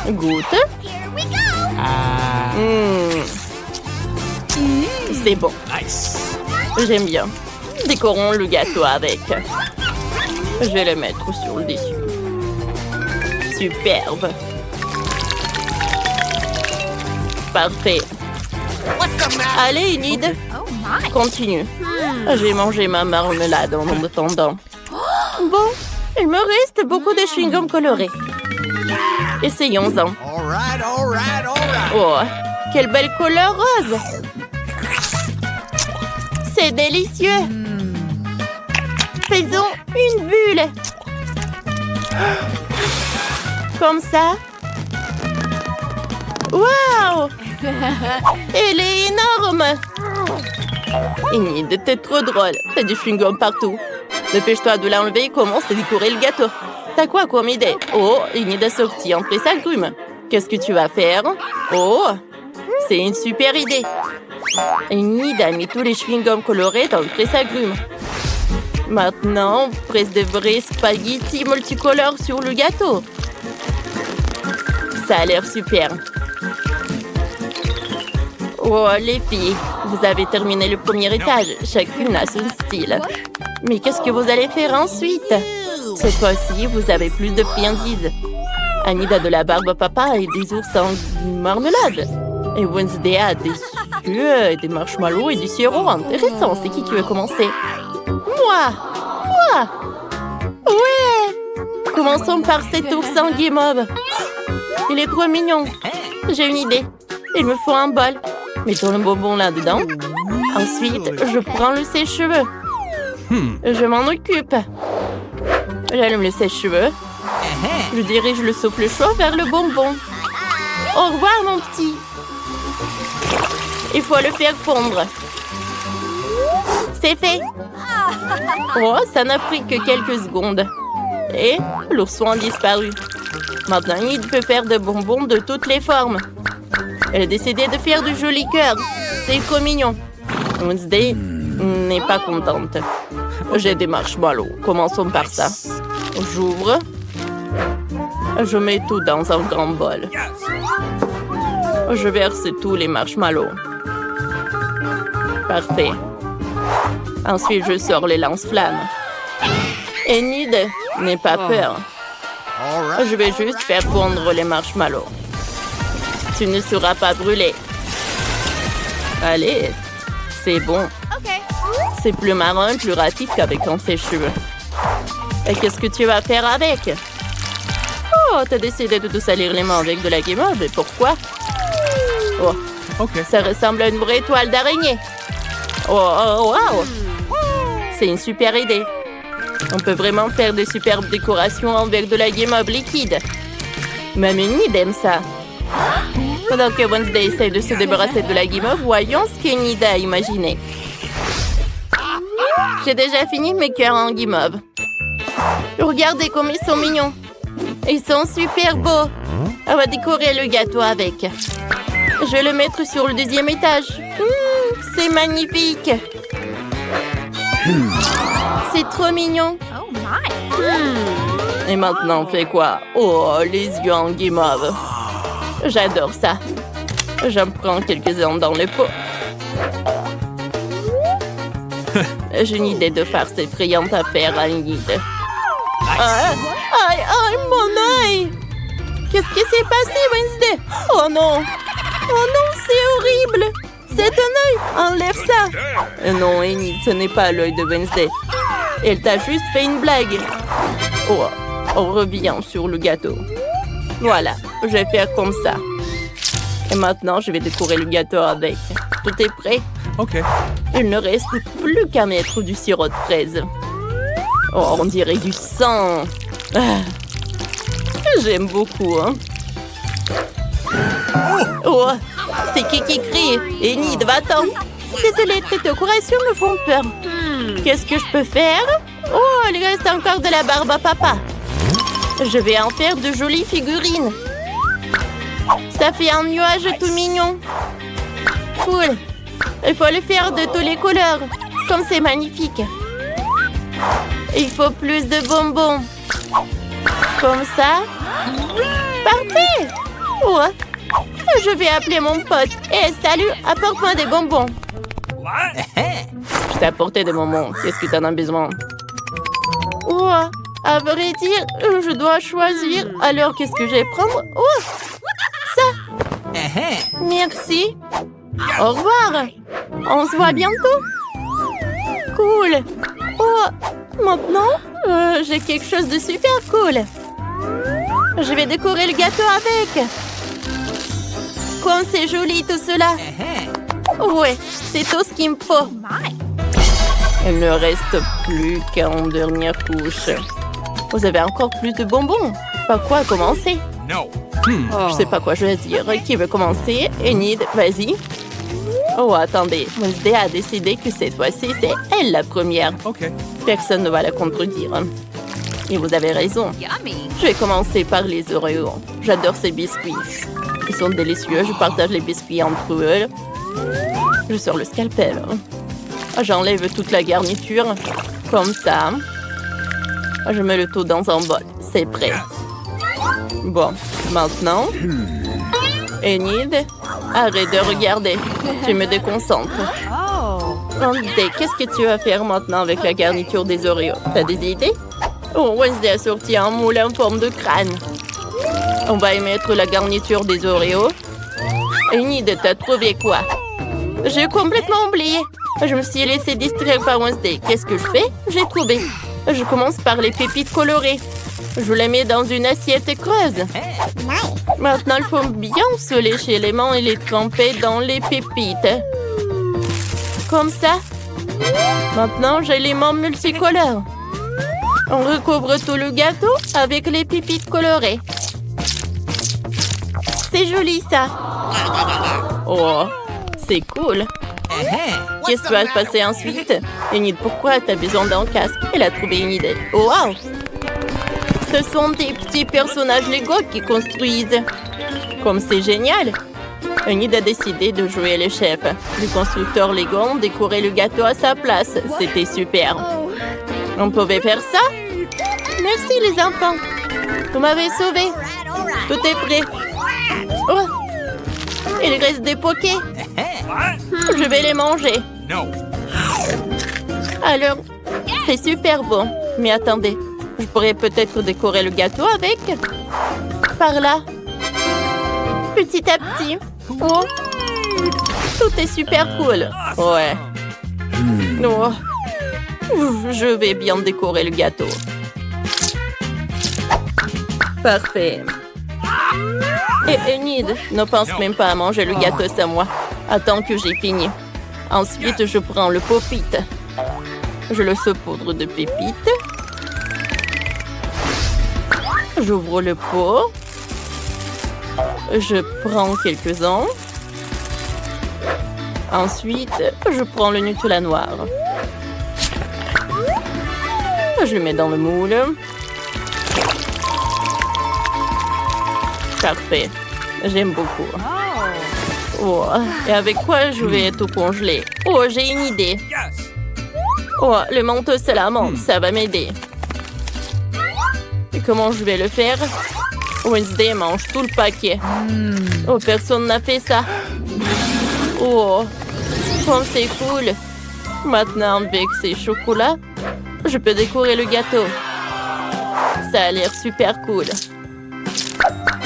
[SPEAKER 1] Goûte. C'est bon.
[SPEAKER 2] Nice.
[SPEAKER 1] J'aime bien. Décorons le gâteau avec. Je vais le mettre sur le dessus. Superbe. Parfait. Allez, Enid. Continue. J'ai mangé ma marmelade en attendant. Bon, il me reste beaucoup de chewing-gum colorés. Essayons-en. Oh, quelle belle couleur rose. C'est délicieux. Faisons une bulle. Comme ça. Waouh! Elle est énorme. Enid, t'es trop drôle. T'as du chewing-gum partout. Dépêche-toi de l'enlever et commence à décorer le gâteau. T'as quoi comme idée? Oh, Enid a sorti un presse-agrumes. Qu'est-ce que tu vas faire? Oh, c'est une super idée. Enid a mis tous les chewing-gums colorés dans le presse-agrumes. Maintenant, on presse des vrais spaghettis multicolores sur le gâteau. Ça a l'air super. Oh, les filles, vous avez terminé le premier étage. Chacune a son style. Mais qu'est-ce que vous allez faire ensuite? Cette fois-ci, vous avez plus de friandises. Enid a de la barbe à papa et des ours en marmelade. Et Wednesday a des yeux, des marshmallows et du sirop. Intéressant. C'est qui veut commencer? Moi! Ouais! Commençons par cet ours en guimauve. Il est trop mignon. J'ai une idée. Il me faut un bol. Mettons le bonbon là-dedans. Ensuite, je prends le sèche-cheveux. Je m'en occupe. J'allume le sèche-cheveux. Je dirige le souffle chaud vers le bonbon. Au revoir, mon petit. Il faut le faire fondre. C'est fait. Oh, ça n'a pris que quelques secondes. Et l'ourson a disparu. Maintenant, il peut faire de bonbons de toutes les formes. Elle a décidé de faire du joli cœur. C'est trop mignon. Wednesday, n'est pas contente. J'ai des marshmallows. Commençons par ça. J'ouvre. Je mets tout dans un grand bol. Je verse tous les marshmallows. Parfait. Ensuite, je sors les lance-flammes. Enid, n'aie pas peur. Je vais juste faire fondre les marshmallows. Tu ne seras pas brûlé. Allez, c'est bon. C'est plus marrant et plus rapide qu'avec un sèche-cheveux. Et qu'est-ce que tu vas faire avec? Oh, t'as décidé de te salir les mains avec de la guimauve, et pourquoi? Oh, ça ressemble à une vraie toile d'araignée. Oh, wow! C'est une super idée. On peut vraiment faire de superbes décorations avec de la guimauve liquide. Même Enid aime ça. Pendant que Wednesday essaie de se débarrasser de la guimauve, voyons ce qu'Enid a imaginé. J'ai déjà fini mes cœurs en guimauve. Regardez comme ils sont mignons. Ils sont super beaux. On va décorer le gâteau avec. Je vais le mettre sur le deuxième étage. C'est magnifique. C'est trop mignon. Et maintenant, on fait quoi? Oh, les yeux en guimauve. J'adore ça. J'en prends quelques-uns dans le pot. J'ai une idée de farce effrayante à faire à Enid. Aïe, mon œil! Qu'est-ce qui s'est passé, Wednesday? Oh non, c'est horrible! C'est un œil! Enlève ça! Non, Enid, ce n'est pas l'œil de Wednesday. Elle t'a juste fait une blague. Oh, on revient sur le gâteau. Voilà, je vais faire comme ça. Et maintenant, je vais décorer le gâteau avec. Tout est prêt? Il ne reste plus qu'à mettre du sirop de fraise. Oh, on dirait du sang. J'aime beaucoup, hein. Oh, c'est qui crie? Enid, va-t'en. Désolée, tes décorations me font peur. Qu'est-ce que je peux faire? Oh, il reste encore de la barbe à papa. Je vais en faire de jolies figurines. Ça fait un nuage tout mignon. Cool. Il faut le faire de toutes les couleurs. Comme c'est magnifique. Il faut plus de bonbons. Comme ça. Parfait. Ouais. Je vais appeler mon pote. Hé, salut, apporte-moi des bonbons. Je t'ai apporté des bonbons. Qu'est-ce que tu en as besoin? Ouais. À vrai dire, je dois choisir. Alors, qu'est-ce que je vais prendre? Oh, ça. Merci. Au revoir. On se voit bientôt. Cool. Oh, maintenant, j'ai quelque chose de super cool. Je vais décorer le gâteau avec. Comme c'est joli tout cela. Ouais, c'est tout ce qu'il me faut. Il ne reste plus qu'une dernière couche. Vous avez encore plus de bonbons. Par quoi commencer? Je sais pas quoi je vais dire. Qui veut commencer? Enid, vas-y. Oh, attendez. Wednesday a décidé que cette fois-ci, c'est elle la première. Personne ne va la contredire. Et vous avez raison. Je vais commencer par les Oreos. J'adore ces biscuits. Ils sont délicieux. Je partage les biscuits entre eux. Je sors le scalpel. J'enlève toute la garniture. Comme ça. Je mets le tout dans un bol. C'est prêt. Bon, maintenant... Enid, arrête de regarder. Tu me déconcentres. Wednesday, qu'est-ce que tu vas faire maintenant avec la garniture des Oreos? T'as des idées? Oh, Wednesday a sorti un moule en forme de crâne. On va y mettre la garniture des Oreos. Enid, t'as trouvé quoi? J'ai complètement oublié. Je me suis laissée distraire par Wednesday. Qu'est-ce que je fais? J'ai trouvé. Je commence par les pépites colorées. Je les mets dans une assiette creuse. Maintenant, il faut bien se lécher les mains et les tremper dans les pépites. Comme ça. Maintenant, j'ai les mains multicolores. On recouvre tout le gâteau avec les pépites colorées. C'est joli, ça. Oh, c'est cool. Qu'est-ce qui va se passer ensuite? Enid, pourquoi t'as besoin d'un casque? Elle a trouvé une idée. Oh, wow! Ce sont des petits personnages Lego qui construisent. Comme c'est génial! Enid a décidé de jouer le chef. Le constructeur Lego a décoré le gâteau à sa place. C'était super. On pouvait faire ça? Merci les enfants. Vous m'avez sauvé. Tout est prêt. Oh. Il reste des pokés. Je vais les manger. Alors, c'est super bon. Mais attendez, je pourrais peut-être décorer le gâteau avec. Par là. Petit à petit. Oh. Tout est super cool. Ouais. Oh. Je vais bien décorer le gâteau. Parfait. Et Enid, ne pense même pas à manger le gâteau sans moi. Attends que j'ai fini. Ensuite, je prends le pop-it. Je le saupoudre de pépites. J'ouvre le pot. Je prends quelques-uns. Ensuite, je prends le Nutella noir. Je le mets dans le moule. Parfait. J'aime beaucoup. Oh, et avec quoi je vais tout congeler? Oh, j'ai une idée. Oh, le manteau salamandre, ça va m'aider. Et comment je vais le faire? Wednesday mange tout le paquet. Oh, personne n'a fait ça. Oh, c'est cool. Maintenant, avec ces chocolats, je peux décorer le gâteau. Ça a l'air super cool.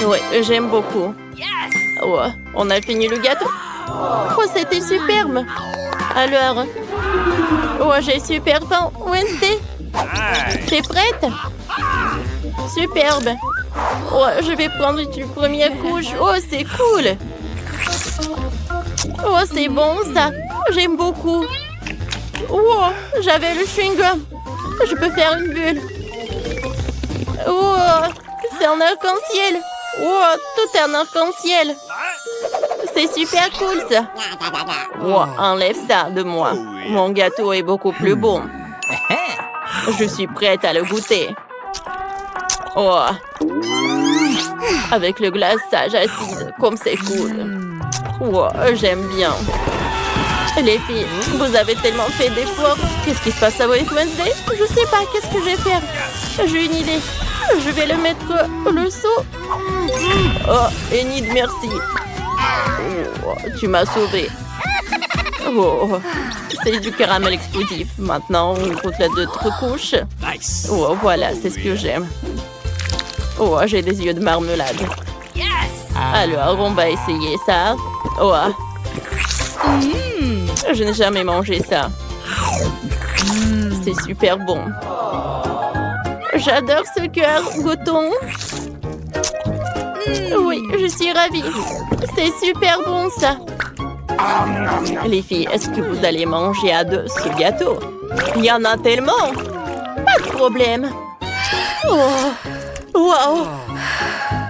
[SPEAKER 1] Oui, j'aime beaucoup. Oh, on a fini le gâteau. Oh, c'était superbe. Alors, oh, j'ai super faim. Wednesday, t'es prête? Superbe. Oh, je vais prendre une première couche. Oh, c'est cool. Oh, c'est bon ça. J'aime beaucoup. Oh, j'avais le chewing-gum. Je peux faire une bulle. Oh, c'est un arc-en-ciel. Oh, tout est un arc-en-ciel. C'est super cool ça. Oh, enlève ça de moi. Mon gâteau est beaucoup plus bon. Je suis prête à le goûter. Oh, avec le glaçage acide, comme c'est cool. Oh, j'aime bien. Les filles, vous avez tellement fait d'efforts. Qu'est-ce qui se passe avec Wednesday? Je sais pas, qu'est-ce que je vais faire? J'ai une idée. Je vais le mettre le seau. Oh, Enid, merci. Oh, tu m'as sauvée. Oh, c'est du caramel explosif. Maintenant, on goûte la d'autres couches. Oh, voilà, c'est ce que j'aime. Oh, j'ai des yeux de marmelade. Alors, on va essayer ça. Oh, je n'ai jamais mangé ça. C'est super bon. J'adore ce cœur. Goûtons. Oui, je suis ravie. C'est super bon, ça. Les filles, est-ce que vous allez manger à deux ce gâteau? Il y en a tellement. Pas de problème. Oh, wow.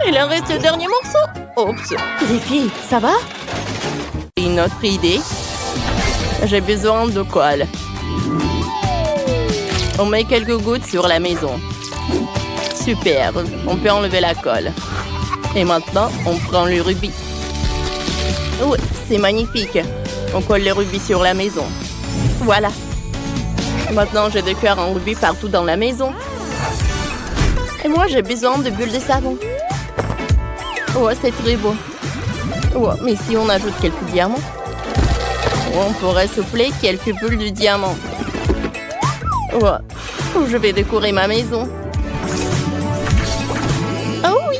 [SPEAKER 1] Il en reste le dernier morceau. Oups. Les filles, ça va? Une autre idée. J'ai besoin de colle. On met quelques gouttes sur la maison. Super. On peut enlever la colle. Et maintenant, on prend le rubis. Oui, c'est magnifique. On colle le rubis sur la maison. Voilà. Maintenant, j'ai des cœurs en rubis partout dans la maison. Et moi, j'ai besoin de bulles de savon. Oh, c'est très beau. Oh, mais si on ajoute quelques diamants, on pourrait souffler quelques bulles de diamant. Oh, je vais décorer ma maison. Oh oui.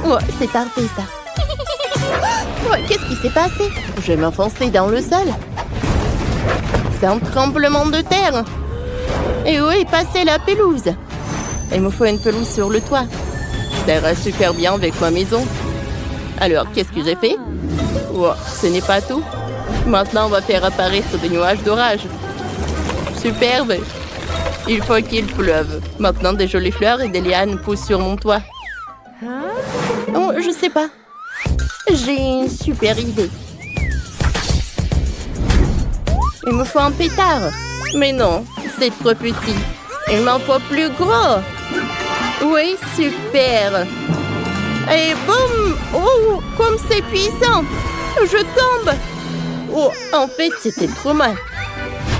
[SPEAKER 1] Oh, c'est parfait ça. Oh, qu'est-ce qui s'est passé? Je vais m'enfoncer dans le sol. C'est un tremblement de terre. Et où est passée la pelouse? Il me faut une pelouse sur le toit. Ça ira super bien avec ma maison. Alors, qu'est-ce que j'ai fait? Oh, ce n'est pas tout. Maintenant, on va faire apparaître des nuages d'orage. Superbe. Il faut qu'il pleuve. Maintenant, des jolies fleurs et des lianes poussent sur mon toit. Oh, je sais pas. J'ai une super idée. Il me faut un pétard. Mais non, c'est trop petit. Il m'en faut plus gros. Oui, super. Et boum! Oh, comme c'est puissant! Je tombe. Oh, en fait, c'était trop mal.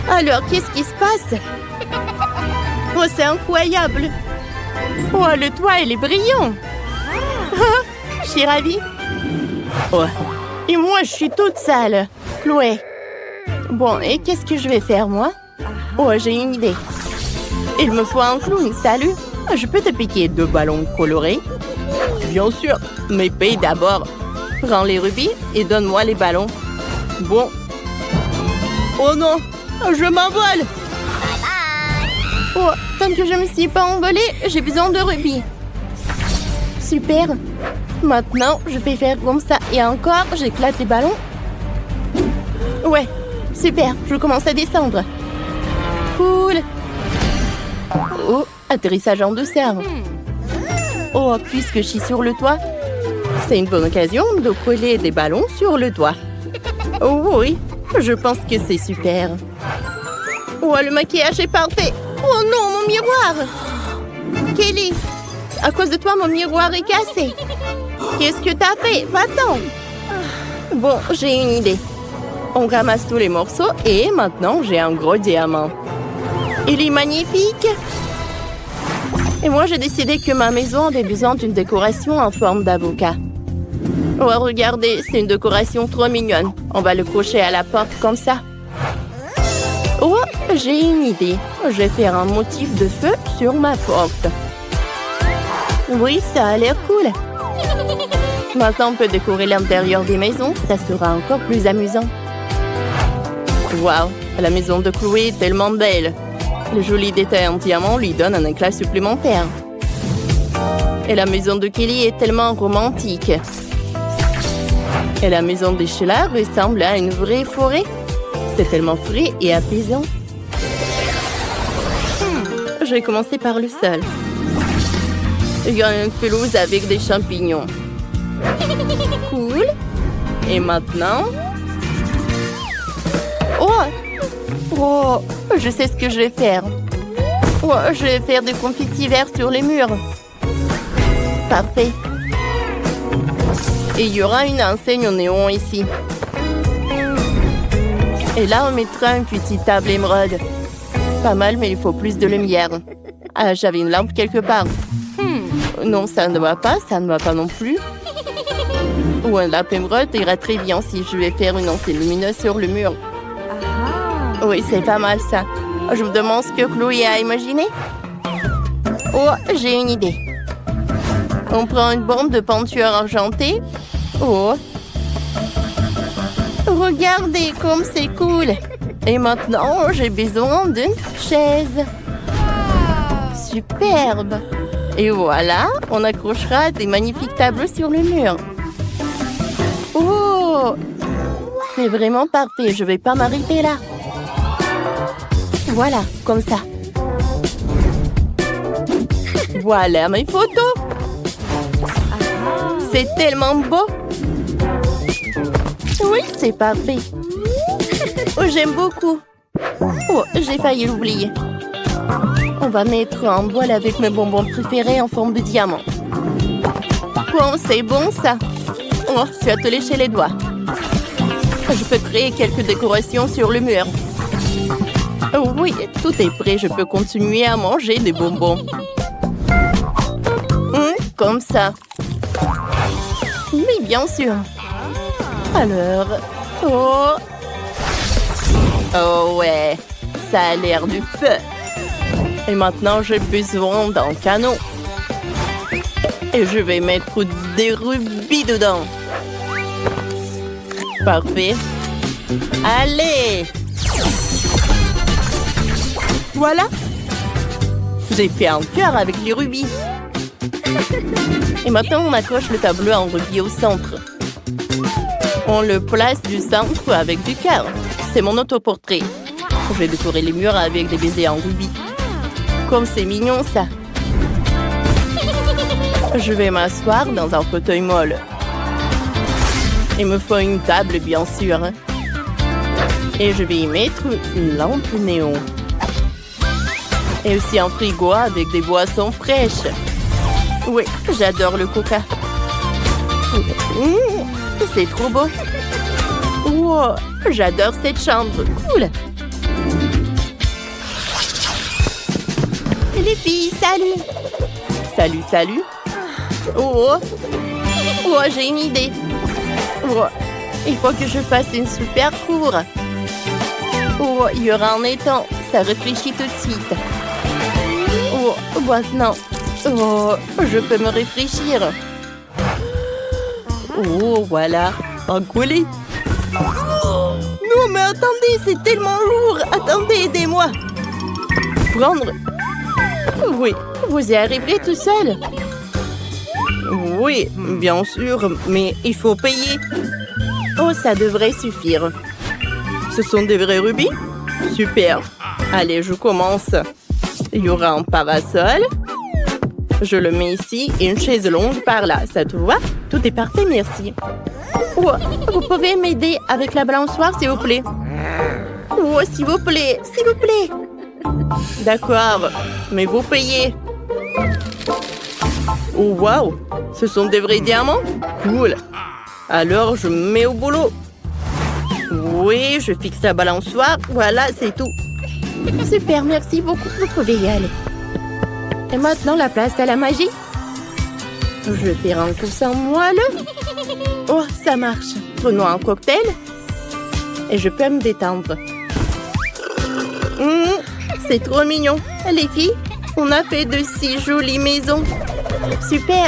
[SPEAKER 1] Alors, qu'est-ce qui se passe? Oh, c'est incroyable. Oh, le toit, il est brillant. Je suis ravie. Oh. Et moi, je suis toute sale. Chloé. Bon, et qu'est-ce que je vais faire, moi? Oh, j'ai une idée. Il me faut un clown, salut. Je peux te piquer 2 ballons colorés? Bien sûr, mais paye d'abord. Prends les rubis et donne-moi les ballons. Bon. Oh non, je m'envole. Oh, tant que je ne me suis pas envolée, j'ai besoin de rubis. Super. Maintenant, je vais faire comme ça. Et encore, j'éclate les ballons. Ouais, super, je commence à descendre. Cool. Oh, atterrissage en douceur. Oh, puisque je suis sur le toit, c'est une bonne occasion de coller des ballons sur le toit. Oh oui, je pense que c'est super. Oh, le maquillage est parfait. Oh non, mon miroir. Kelly, à cause de toi, mon miroir est cassé. Qu'est-ce que t'as fait? Va-t'en. Bon, j'ai une idée. On ramasse tous les morceaux et maintenant, j'ai un gros diamant. Il est magnifique. Et moi, j'ai décidé que ma maison avait besoin d'une décoration en forme d'avocat. Oh, regardez, c'est une décoration trop mignonne. On va le cocher à la porte comme ça. Oh, j'ai une idée. Je vais faire un motif de feu sur ma porte. Oui, ça a l'air cool. Maintenant, on peut décorer l'intérieur des maisons. Ça sera encore plus amusant. Waouh, la maison de Chloé est tellement belle. Le joli détail en diamant lui donne un éclat supplémentaire. Et la maison de Kelly est tellement romantique. Et la maison de Sheila ressemble à une vraie forêt. C'est tellement frais et apaisant. Je vais commencer par le sol. Il y a une pelouse avec des champignons. Cool. Et maintenant... Oh, je sais ce que je vais faire. Oh, je vais faire des confettis verts sur les murs. Parfait. Et il y aura une enseigne au néon ici. Et là, on mettra une petite table émeraude. Pas mal, mais il faut plus de lumière. Ah, j'avais une lampe quelque part. Non, ça ne va pas, ça ne va pas non plus. Ou un lampe émeraude ira très bien si je vais faire une enseigne lumineuse sur le mur. Oui, c'est pas mal ça. Je me demande ce que Chloé a imaginé. Oh, j'ai une idée. On prend une bombe de peinture argentée. Oh. Regardez comme c'est cool. Et maintenant, j'ai besoin d'une chaise. Superbe. Et voilà, on accrochera des magnifiques tableaux sur le mur. Oh, c'est vraiment parfait. Je vais pas m'arrêter là. Voilà, comme ça. Voilà mes photos. C'est tellement beau. Oui, c'est parfait. Oh, j'aime beaucoup. Oh, j'ai failli l'oublier. On va mettre un bol avec mes bonbons préférés en forme de diamant. Bon, c'est bon ça. Oh, tu as te léché les doigts. Je peux créer quelques décorations sur le mur. Oh oui, tout est prêt. Je peux continuer à manger des bonbons. Comme ça. Oui, bien sûr. Alors... Oh ouais, ça a l'air du feu. Et maintenant, j'ai besoin d'un canon. Et je vais mettre des rubis dedans. Parfait. Allez! Voilà. J'ai fait un cœur avec les rubis. Et maintenant, on accroche le tableau en rubis au centre. On le place du centre avec du cœur. C'est mon autoportrait. Je vais décorer les murs avec des baisers en rubis. Comme c'est mignon, ça. Je vais m'asseoir dans un fauteuil molle. Il me faut une table, bien sûr. Et je vais y mettre une lampe néon. Et aussi un frigo avec des boissons fraîches. Oui, j'adore le coca. C'est trop beau. Oh, j'adore cette chambre. Cool. Les filles, salut. Salut, salut. Oh, oh, j'ai une idée. Oh, il faut que je fasse une super cour. Oh, il y aura un étang. Ça réfléchit tout de suite. Oh, maintenant. Oh, je peux me réfléchir. Oh, voilà. Un collet. Non, mais attendez, c'est tellement lourd. Attendez, aidez-moi. Prendre. Oui, vous y arriverez tout seul. Oui, bien sûr, mais il faut payer. Oh, ça devrait suffire. Ce sont des vrais rubis? Super. Allez, je commence. Il y aura un parasol. Je le mets ici et une chaise longue par là. Ça te va? Tout est parfait, merci. Oh, vous pouvez m'aider avec la balançoire, s'il vous plaît? Oh, s'il vous plaît, s'il vous plaît. D'accord, mais vous payez. Oh, waouh, ce sont des vrais diamants? Cool. Alors, je me mets au boulot. Oui, je fixe la balançoire. Voilà, c'est tout. Super, merci beaucoup. Vous pouvez y aller. Et maintenant, la place à la magie. Je vais faire un coussin moelleux. Oh, ça marche. Prenons un cocktail. Et je peux me détendre. C'est trop mignon. Les filles, on a fait de si jolies maisons. Super.